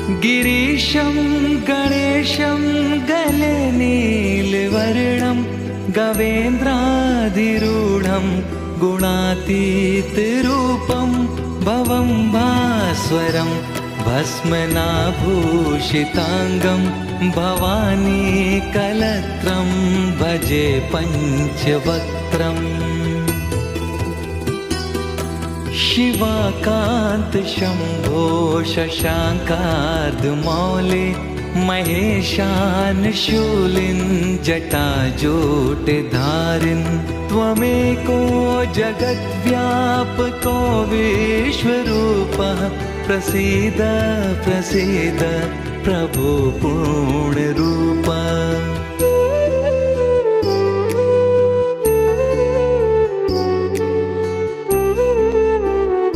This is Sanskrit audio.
गिरीशं गणेशं गले नीलवर्णं गवेन्द्राधिरूढं गुणातीतरूपं भवं भास्वरं भस्मनाभूषिताङ्गं भवानी कलत्रं भजे पञ्चवक्त्रम् शिवाकान्त शम्भो शशाङ्कार्धमौले महेशान शूलिन् जटाजूटधारिन् त्वमेको जगद्व्यापको विश्वरूपः प्रसीद प्रसीद प्रभो पूर्णरूप।